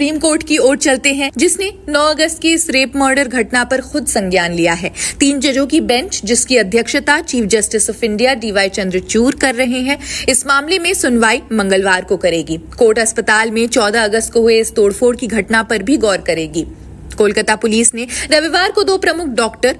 Supreme court की ओर चलते हैं, जिसने 9 अगस्त की इस रेप मर्डर घटना पर खुद संज्ञान लिया है। 3 जजों की बेंच, जिसकी अध्यक्षता chief justice of India DY Chandrachud कर रहे हैं, इस मामले में सुनवाई मंगलवार को करेगी। कोर्ट अस्पताल में 14 अगस्त को हुए इस तोड़फोड़ की घटना पर भी गौर करेगी। कोलकाता पुलिस ने रविवार को 2 प्रमुख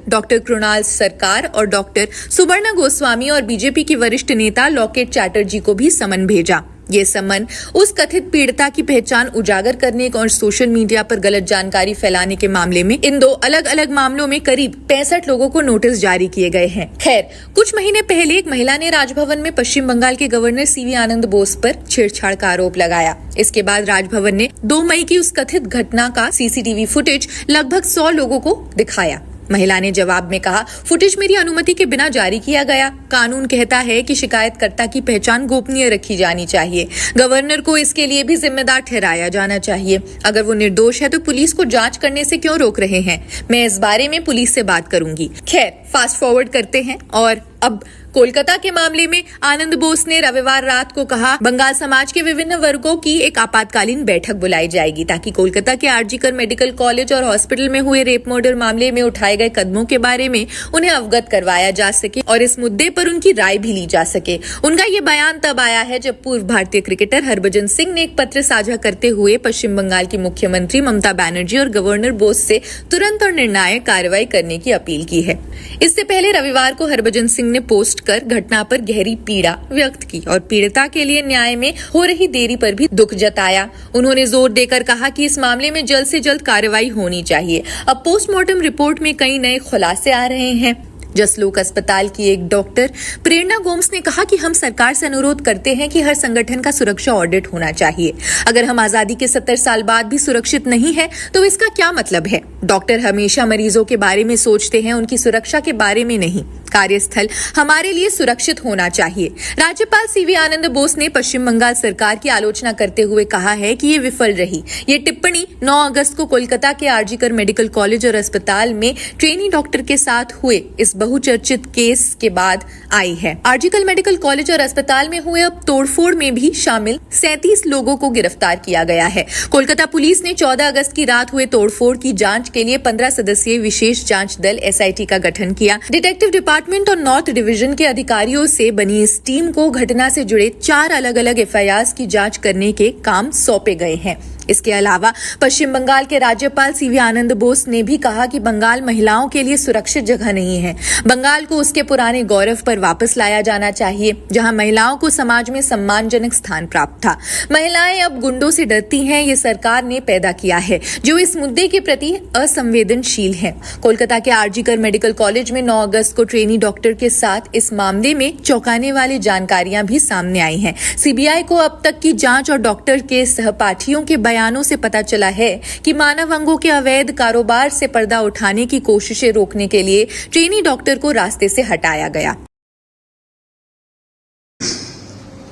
डॉक्टर कृणाल सरकार और डॉक्टर सुवर्णा गोस्वामी और बीजेपी के वरिष्ठ नेता लॉकेट चैटर्जी को भी समन भेजा। ये समन उस कथित पीड़िता की पहचान उजागर करने और सोशल मीडिया पर गलत जानकारी फैलाने के मामले में इन 2 अलग अलग मामलों में करीब 65 लोगों को नोटिस जारी किए गए हैं। खैर, कुछ महीने पहले एक महिला ने राजभवन में पश्चिम बंगाल के गवर्नर CV आनंद बोस पर छेड़छाड़ का आरोप लगाया। इसके बाद राजभवन ने 2 मई की उस कथित घटना का CCTV फुटेज लगभग 100 लोगों को दिखाया। महिला ने जवाब में कहा, फुटेज मेरी अनुमति के बिना जारी किया गया। कानून कहता है कि शिकायतकर्ता की पहचान गोपनीय रखी जानी चाहिए। गवर्नर को इसके लिए भी जिम्मेदार ठहराया जाना चाहिए। अगर वो निर्दोष है तो पुलिस को जांच करने से क्यों रोक रहे हैं? मैं इस बारे में पुलिस से बात करूंगी। खैर, फास्ट फॉरवर्ड करते हैं और अब कोलकाता के मामले में आनंद बोस ने रविवार रात को कहा, बंगाल समाज के विभिन्न वर्गों की एक आपातकालीन बैठक बुलाई जाएगी ताकि कोलकाता के आरजीकर मेडिकल कॉलेज और हॉस्पिटल में हुए रेप मर्डर मामले में उठाए गए कदमों के बारे में उन्हें अवगत करवाया जा सके और इस मुद्दे पर उनकी राय भी ली जा सके। उनका ये बयान तब आया है जब पूर्व भारतीय क्रिकेटर हरभजन सिंह ने एक पत्र साझा करते हुए पश्चिम बंगाल की मुख्यमंत्री ममता बनर्जी और गवर्नर बोस से तुरंत और निर्णायक कार्रवाई करने की अपील की है। इससे पहले रविवार को हरभजन सिंह ने पोस्ट कर घटना पर गहरी पीड़ा व्यक्त की और पीड़िता के लिए न्याय में हो रही देरी पर भी दुख जताया। उन्होंने जोर देकर कहा कि इस मामले में जल्द से जल्द कार्रवाई होनी चाहिए। अब पोस्टमार्टम रिपोर्ट में कई नए खुलासे आ रहे हैं। जसलोक अस्पताल की एक डॉक्टर प्रेरणा गोम्स ने कहा कि हम सरकार से अनुरोध करते हैं कि हर संगठन का सुरक्षा ऑडिट होना चाहिए। अगर हम आजादी के 70 साल बाद भी सुरक्षित नहीं है तो इसका क्या मतलब है? डॉक्टर हमेशा मरीजों के बारे में सोचते हैं, उनकी सुरक्षा के बारे में नहीं। कार्यस्थल हमारे लिए सुरक्षित होना चाहिए। राज्यपाल CV आनंद बोस ने पश्चिम बंगाल सरकार की आलोचना करते हुए कहा है कि ये विफल रही। ये टिप्पणी 9 अगस्त को कोलकाता के आरजीकर मेडिकल कॉलेज और अस्पताल में ट्रेनी डॉक्टर के साथ हुए इस बहुचर्चित केस के बाद आई है। आरजीकर मेडिकल कॉलेज और अस्पताल में हुए अब तोड़फोड़ में भी शामिल 37 लोगों को गिरफ्तार किया गया है। कोलकाता पुलिस ने 14 अगस्त की रात हुए तोड़फोड़ की जांच के लिए 15 सदस्यीय विशेष जांच दल SIT का गठन किया। डिटेक्टिव डिपार्टमेंट और नॉर्थ डिवीजन के अधिकारियों से बनी इस टीम को घटना से जुड़े 4 अलग अलग FIRs की जांच करने के काम सौंपे गए हैं। इसके अलावा पश्चिम बंगाल के राज्यपाल CV आनंद बोस ने भी कहा कि बंगाल महिलाओं के लिए सुरक्षित जगह नहीं है। बंगाल को उसके पुराने गौरव पर वापस लाया जाना चाहिए, जहां महिलाओं को समाज में सम्मानजनक स्थान प्राप्त था। महिलाएं अब गुंडों से डरती हैं, ये सरकार ने पैदा किया है, जो इस मुद्दे के प्रति असंवेदनशील है। कोलकाता के आरजीकर मेडिकल कॉलेज में 9 अगस्त को ट्रेनी डॉक्टर के साथ इस मामले में चौंकाने वाली जानकारियां भी सामने आई हैं। CBI को अब तक की जांच और डॉक्टर के सहपाठियों के बयानों से पता चला है कि मानव अंगों के अवैध कारोबार से पर्दा उठाने की कोशिशें रोकने के लिए ट्रेनी डॉक्टर को रास्ते से हटाया गया।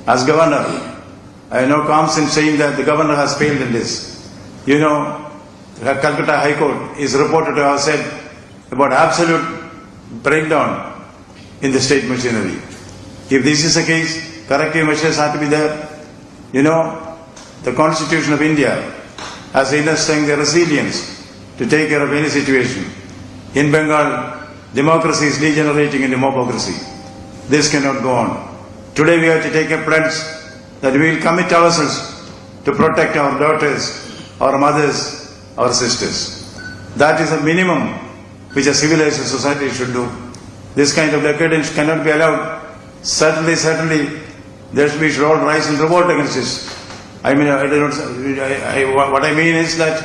As governor, I know comes in saying that the governor has failed in this. You know, the Calcutta High Court is reported to have said about absolute breakdown in the state machinery. If this is the case, corrective measures have to be there. You know, the Constitution of India has inner strength, the resilience to take care of any situation. In Bengal, democracy is degenerating into democracy. This cannot go on. Today we have to take a pledge that we will commit ourselves to protect our daughters, our mothers, our sisters. That is a minimum which a civilized society should do. This kind of decadence cannot be allowed. Certainly, we should all rise in revolt against this. I mean, what I mean is that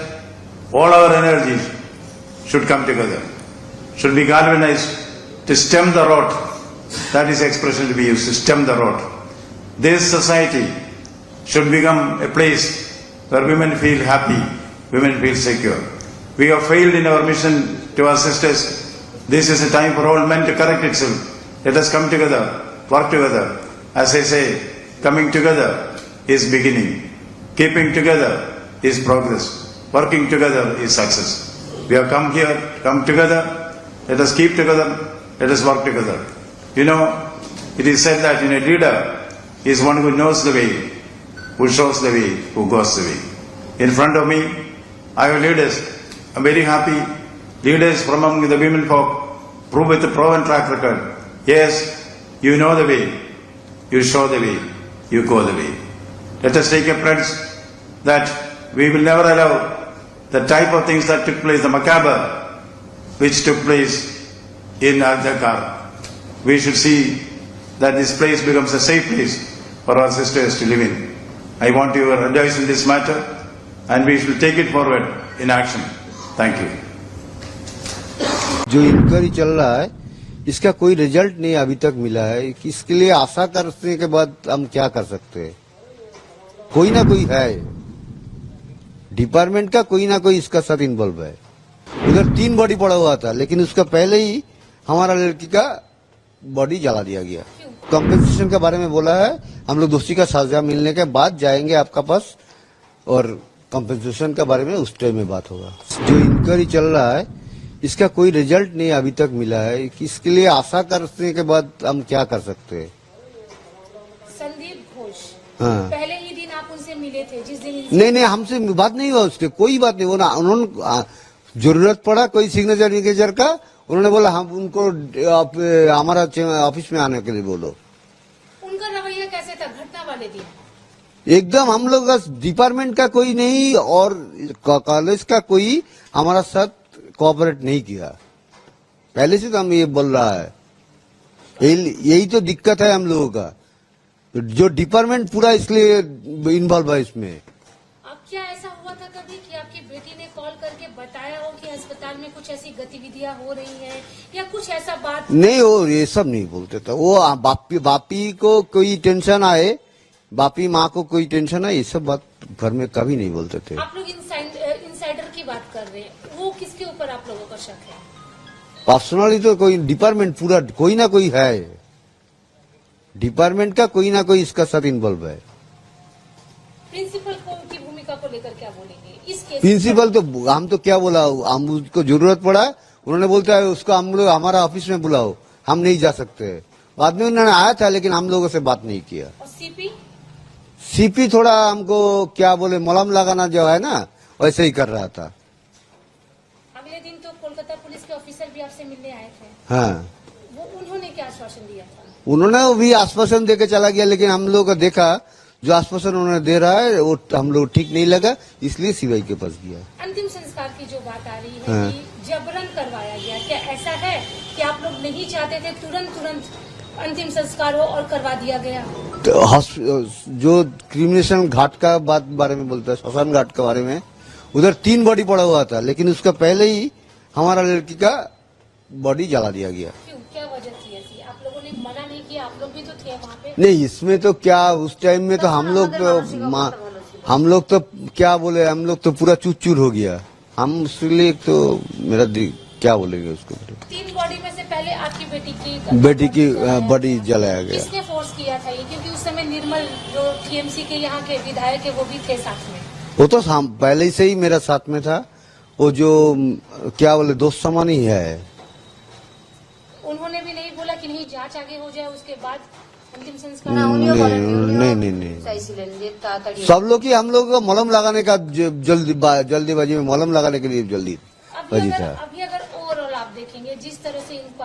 all our energies should come together, should be galvanized to stem the rot. That is the expression to be used, to stem the rot. This society should become a place where women feel happy, women feel secure. We have failed in our mission to our sisters. This is a time for all men to correct itself. Let us come together, work together. As I say, coming together is beginning. Keeping together is progress. Working together is success. We have come here, come together. Let us keep together. Let us work together. You know, it is said that a leader is one who knows the way, who shows the way, who goes the way. in front of me, I have leaders. I'm very happy. Leaders from among the women folk prove with a proven track record. Yes, you know the way. You show the way. You go the way. Let us take a pledge that we will never allow the type of things that took place, the macabre, which took place in Al-Jakar. We should see that this place becomes a safe place for our sisters to live in. I want your advice in this matter, and we shall take it forward in action. Thank you. जो inquiry चल रहा है इसका कोई result नहीं अभी तक मिला है कि इसके लिए आशा करने के बाद हम क्या कर सकते हैं। कोई ना कोई है, डिपार्टमेंट का कोई ना कोई इसका साथ इन्वॉल्व है। उधर 3 बॉडी पड़ा हुआ था, लेकिन उसका पहले ही हमारा लड़की का बॉडी जला दिया गया। कॉम्पेंसेशन के बारे में बोला है, हम लोग दोषी का सजा मिलने के बाद जाएंगे आपका पास और कॉम्पेंसेशन के बारे में उस टाइम में बात होगा। जो इंक्वायरी चल रहा है इसका कोई रिजल्ट नहीं अभी तक मिला है कि इसके लिए आशा करने के बाद हम क्या कर सकते हैं। संदीप घोष, हाँ, पहले ही दिन आप उनसे मिले थे जिस दिन नहीं हमसे बात नहीं हुआ, उसके कोई बात नहीं। उन्होंने जरूरत पड़ा कोई सिग्नेचर विग्नेचर का, उन्होंने बोला हम उनको हमारा ऑफिस में आने के लिए बोलो। उनका रवैया कैसे था घटना वाले दिन? एकदम हम लोग का डिपार्टमेंट का कोई नहीं और कॉलेज का कोई हमारा साथ कोऑपरेट नहीं किया। पहले से तो हम ये बोल रहा है, यही तो दिक्कत है हम लोगों का, जो डिपार्टमेंट पूरा इसलिए इन्वॉल्व है इसमें। अब क्या ऐसा हुआ था कभी कि आपकी बेटी ने कॉल करके बताया हो कि अस्पताल में कुछ ऐसी गतिविधियां हो रही हैं या कुछ ऐसा बात? नहीं, वो ये सब नहीं बोलते थे। वो बापी को कोई टेंशन आए, बापी माँ को कोई टेंशन आए, ये सब बात घर में कभी नहीं बोलते थे। आप लोग इनसाइडर की बात कर रहे हैं, वो किसके ऊपर आप लोगों का शक है? पर्सनली तो कोई डिपार्टमेंट पूरा कोई ना कोई है, डिपार्टमेंट का कोई ना कोई इसका साथ इन्वॉल्व है। प्रिंसिपल की भूमिका को लेकर क्या बोलेंगे इस केस? प्रिंसिपल तो हम तो क्या बोला, हम उसको जरूरत पड़ा उन्होंने बोलता है उसको हम लोग हमारा ऑफिस में बुलाओ, हम नहीं जा सकते। बाद में उन्होंने आया था लेकिन हम लोगों से बात नहीं किया। और सीपी थोड़ा हमको क्या बोले मलहम लगाना जो है ना वैसे ही कर रहा था। अगले दिन तो कोलकाता पुलिस के ऑफिसर भी आपसे मिलने आए थे। हाँ, वो उन्होंने क्या आश्वासन दिया था? उन्होंने भी आश्वासन देके चला गया, लेकिन हम लोग को देखा जो आश्वासन उन्होंने दे रहा है वो हम लोग ठीक नहीं लगा, इसलिए सीबीआई के पास गया। अंतिम संस्कार की जो बात आ रही है हाँ। कि जबरन करवाया गया, क्या ऐसा है कि आप लोग नहीं चाहते थे तुरंत अंतिम संस्कार हो और करवा दिया गया? तो जो क्रिमिनेशन घाट का बारे में बोलता है, श्मशान घाट के बारे में, उधर 3 बॉडी पड़ा हुआ था, लेकिन उसका पहले ही हमारा लड़की का बॉडी जला दिया गया। क्यों, क्या वजह थी ऐसी? आप लोगों ने मना नहीं किया? आप लोग भी तो थे वहाँ पे। नहीं, इसमें तो क्या उस टाइम में तो हम लोग तो क्या बोले, हम लोग तो पूरा चूर हो गया। हम उसके तो मेरा क्या बोलेंगे उसको। 3 बॉडी में से पहले आपकी बेटी की बॉडी जलाया गया। किसने फोर्स किया था ये? क्योंकि उस समय निर्मल जो टीएमसी के यहाँ के विधायक है वो भी थे साथ में। वो तो पहले से ही मेरा साथ में था, वो जो क्या बोले दोस्त समान ही है। उन्होंने भी नहीं बोला कि नहीं जांच आगे हो जाए उसके बाद अंतिम संस्कार? नहीं, सब लोग ही हम लोग को मलहम लगाने का जल्दीबाजी में मलहम लगाने के लिए जल्दीबाजी था। अभी अगर ओवरऑल आप देखेंगे जिस तरह से